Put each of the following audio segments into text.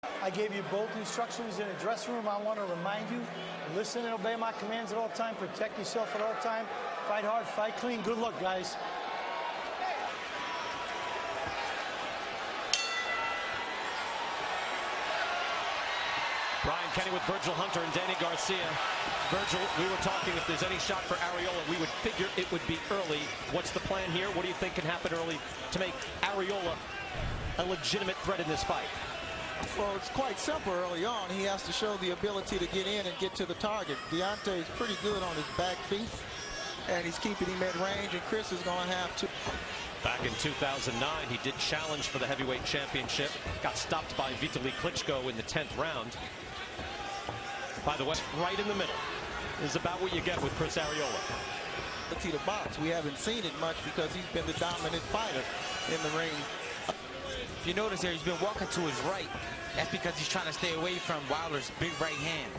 I gave you both instructions in the dressing room. I want to remind you, listen and obey my commands at all time, protect yourself at all time, fight hard, fight clean. Good luck, guys. Brian Kenny with Virgil Hunter and Danny Garcia. Virgil, we were talking if there's any shot for Arreola, we would figure it would be early. What's the plan here? What do you think can happen early to make Arreola a legitimate threat in this fight? Well, it's quite simple early on. He has to show the ability to get in and get to the target. Deontay is pretty good on his back feet, and he's keeping him at range, and Chris is going to have to. Back in 2009, he did challenge for the heavyweight championship. Got stopped by Vitaly Klitschko in the 10th round. By the way, right in the middle is about what you get with Chris Arreola. To the box, we haven't seen it much because he's been the dominant fighter in the ring. If you notice here, he's been walking to his right. That's because he's trying to stay away from Wilder's big right hand.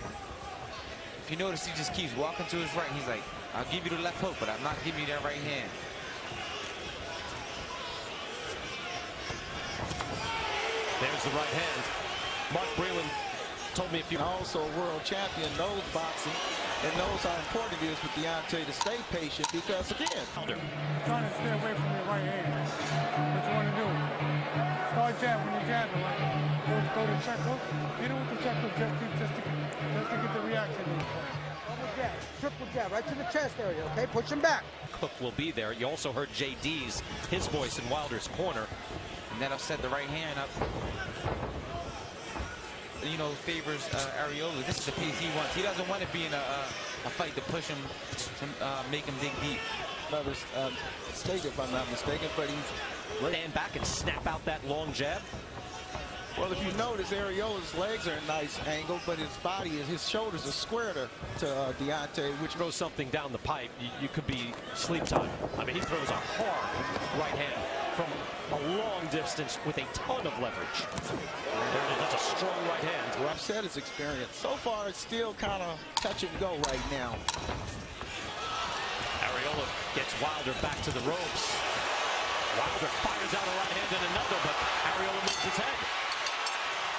If you notice, he just keeps walking to his right. He's like, I'll give you the left hook, but I'm not giving you that right hand. There's the right hand. Mark Breland told me if you... Also a world champion, knows boxing, and knows how important it is for Deontay to stay patient because, again... Trying to stay away from your right hand. What you want to do? Start jab when you're jabbing, right? Go to check hook. Hit it with the check hook just to get the reaction. Double jab, triple jab, right to the chest area, okay? Push him back. Cook will be there. You also heard JD's, his voice in Wilder's corner. And that'll set the right hand up. You know, favors Arreola. This is the piece he wants. He doesn't want to be in a fight to push him, to make him dig deep. Another mistake, if I'm not mistaken, but he's... Stand back and snap out that long jab. Well, if you notice, Arreola's legs are a nice angle, but his body, his shoulders are square to Deontay, which throws something down the pipe. You could be sleep time. I mean, he throws a hard right hand from a long distance with a ton of leverage. There it is. That's a strong right hand. Well, I've said his experience. So far, it's still kind of touch and go right now. Arreola gets Wilder back to the ropes. Wilder fires out a right hand and another, but Arreola moves his head.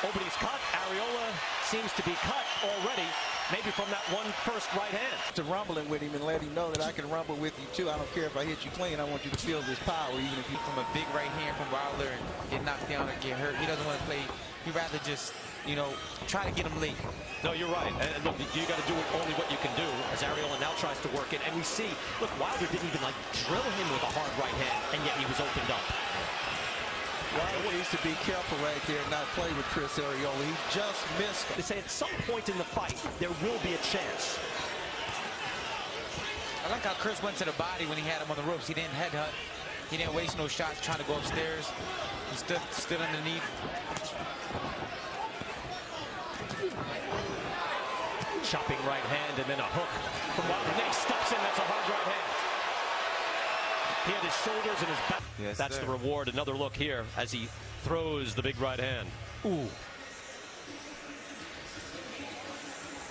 Nobody's cut. Arreola seems to be cut already, maybe from that first right hand. To rumbling with him and let him know that I can rumble with you too. I don't care if I hit you clean. I want you to feel this power, even if you From a big right hand from Wilder and get knocked down or get hurt. He doesn't want to play. He'd rather just, you know, try to get him late. No, you're right. And look, you got to do only what you can do as Arreola now tries to work it. And we see, look, Wilder didn't even like drill him with a hard right hand, and yet he was opened up. Wilder needs to be careful right there and not play with Chris Arreola. He just missed. They say at some point in the fight, there will be a chance. I like how Chris went to the body when he had him on the ropes. He didn't headhunt. He didn't waste no shots trying to go upstairs. He stood underneath. Chopping right hand and then a hook from Wilder. Then he steps in. That's a hard right hand. He had his shoulders and his back. Yes, that's sir. the reward. Another look here as he throws the big right hand. Ooh.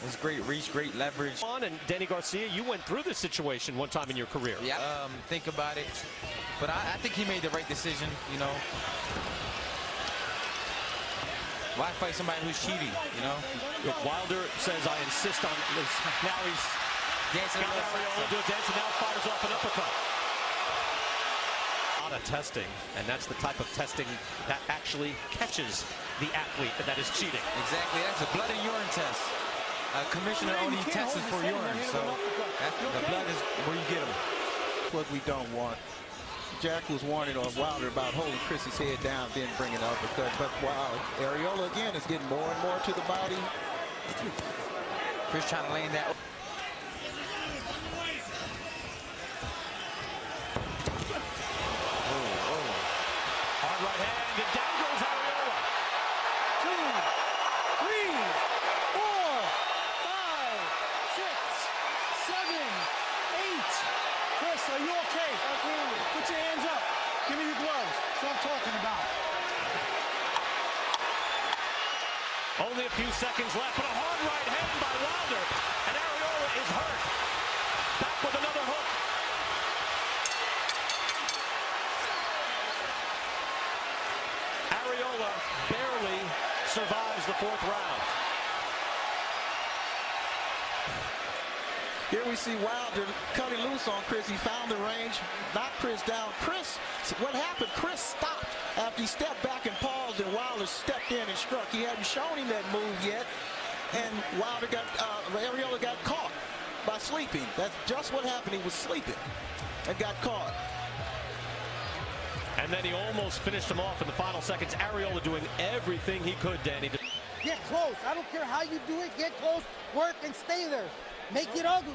It's great reach, great leverage. And Danny Garcia, you went through this situation one time in your career. Yeah. Think about it. But I think he made the right decision, you know. Why fight somebody who's cheating, you know? Look, Wilder says, I insist on this. Now he's dancing got Arreola do a dance and now fires off an uppercut. A lot of testing, and that's the type of testing that actually catches the athlete that is cheating. Exactly, that's a blood and urine test. Commissioner only tests for urine, so the blood is where you get them. What we don't want. Jack was warning on Wilder about holding Chris's head down, then bringing the uppercut. But wow, Arreola again is getting more and more to the body. Chris trying to land that. Hard right hand, and down goes Arreola. 2, 3, 4, 5, 6, 7, 8. Chris, are you okay? Put your hands up. Give me your gloves. That's what I'm talking about. Only a few seconds left, but a hard right hand by Wilder. And Arreola is hurt. Back with another hook. Arreola barely survives the 4th round. Here we see Wilder cutting loose on Chris. He found the range, knocked Chris down. What happened? Chris stopped after he stepped back and paused, and Wilder stepped in and struck. He hadn't shown him that move yet, and Arreola got caught by sleeping. That's just what happened. He was sleeping and got caught. And then he almost finished him off in the final seconds. Arreola doing everything he could, Danny. Get close. I don't care how you do it. Get close, work, and stay there. Make it ugly.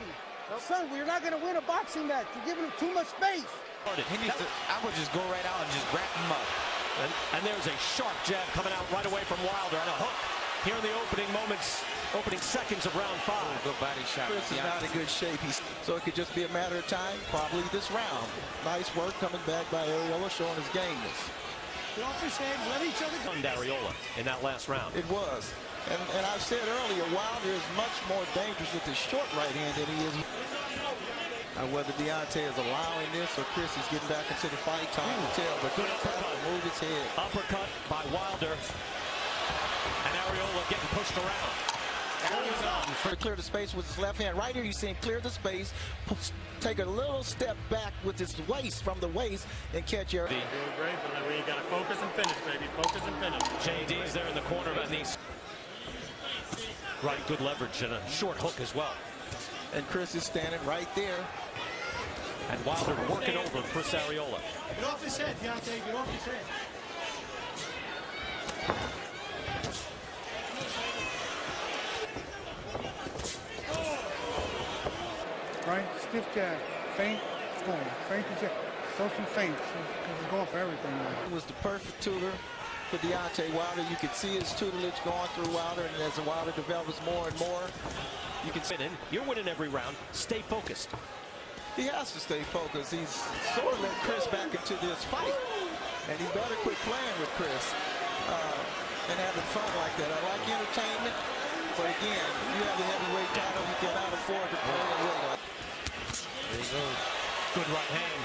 Son, we're not going to win a boxing match. You're giving him too much space. He needs to, I would just go right out and just wrap him up. And there's a sharp jab coming out right away from Wilder, and a hook here in the opening seconds of round 5. Good body shot. Chris is not in good shape, so it could just be a matter of time, probably this round. Nice work coming back by Arreola, showing his gameness. Get off his head, let each other go. Arreola in that last round. It was. And I've said earlier, Wilder is much more dangerous with his short right hand than he is. Whether Deontay is allowing this or Chris is getting back into the fight, time to tell. But good uppercut, move his head. Uppercut by Wilder. And Arreola getting pushed around. For to clear the space with his left hand. Right here, you see him clear the space, take a little step back with his waist from the waist, and catch your. Doing great, but we got to focus and finish, baby. Focus and finish. JD's there in the corner of Anise. Right, good leverage and a short hook as well. And Chris is standing right there. And Wilder working over Chris Arreola. Get off his head, Deontay. Get off his head. Right? Stiff jab. Feint. It's going. Feint to jab. Throw some feints. He's going for everything now. He was the perfect tutor for Deontay Wilder. You can see his tutelage going through Wilder, and as Wilder develops more and more, you can see. You're winning every round. Stay focused. He has to stay focused. He's sort of let Chris back into this fight, and he better quit playing with Chris and having fun like that. I like entertainment, but again, you have the heavyweight title, you cannot afford to play away. There he goes. Good right hand.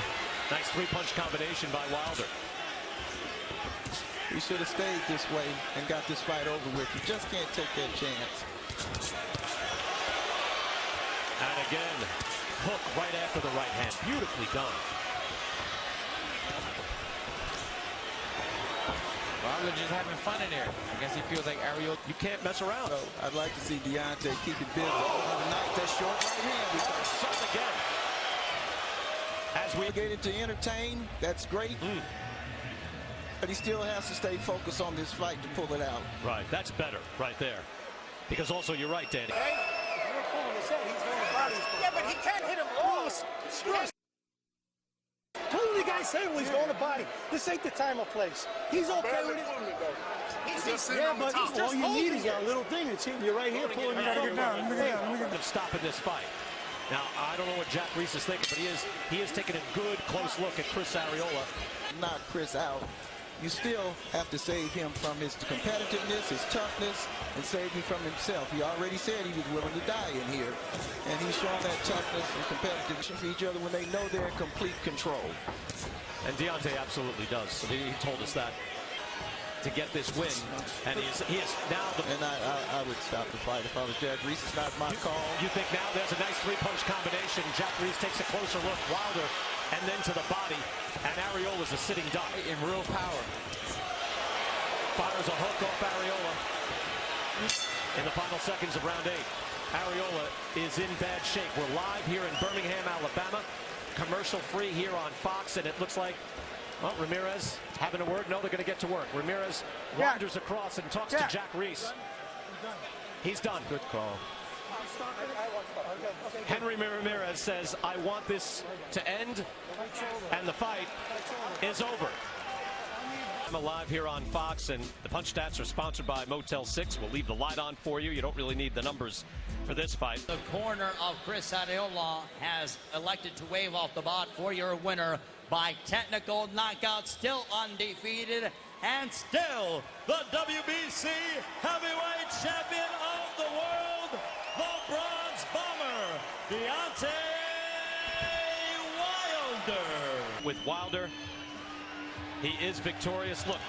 Nice 3-punch combination by Wilder. He should have stayed this way and got this fight over with. You just can't take that chance. And again, hook right after the right hand. Beautifully done. Wilder just having fun in there. I guess he feels like Arreola. You can't mess around. So I'd like to see Deontay keep it busy. Overnight, that short right hand. Shot again. As we Get it to entertain, that's great. But he still has to stay focused on this fight to pull it out. Right, that's better right there. Because also, you're right, Danny. Yeah, but he can't hit him low. Totally, guy saying he's going to body. This ain't the time or place. He's okay with it. Yeah, but all you need is that little thing that's hitting you right here, pulling you Get down. Let me get down. Let me get down. Of stopping this fight. Now, I don't know what Jack Reese is thinking, but he is taking a good close look at Chris Arreola. Knock Chris out. You still have to save him from his competitiveness, his toughness, and save him from himself. He already said he was willing to die in here. And he's shown that toughness and competitiveness for each other when they know they're in complete control. And Deontay absolutely does. So he told us that to get this win. And he is now the... And I would stop the fight if I was Jack Reese. It's not my call. You think now there's a nice 3-punch combination. Jack Reese takes a closer look. Wilder, and then to the body. And Arreola's a sitting duck. In real power. Fires a hook off Arreola in the final seconds of round 8. Arreola is in bad shape. We're live here in Birmingham, Alabama. Commercial free here on Fox, and it looks like, well, Ramirez having a word. No, they're going to get to work. Ramirez wanders across and talks to Jack Reese. He's done. Good call. Henry Ramirez says, I want this to end, and the fight is over. I'm live here on Fox, and the Punch Stats are sponsored by Motel 6. We'll leave the light on for you. You don't really need the numbers for this fight. The corner of Chris Arreola has elected to wave off the bout for your winner by technical knockout, still undefeated, and still the WBC heavyweight champion of the world, the Bronze Bomber, Deontay Wilder. With Wilder, he is victorious. Look.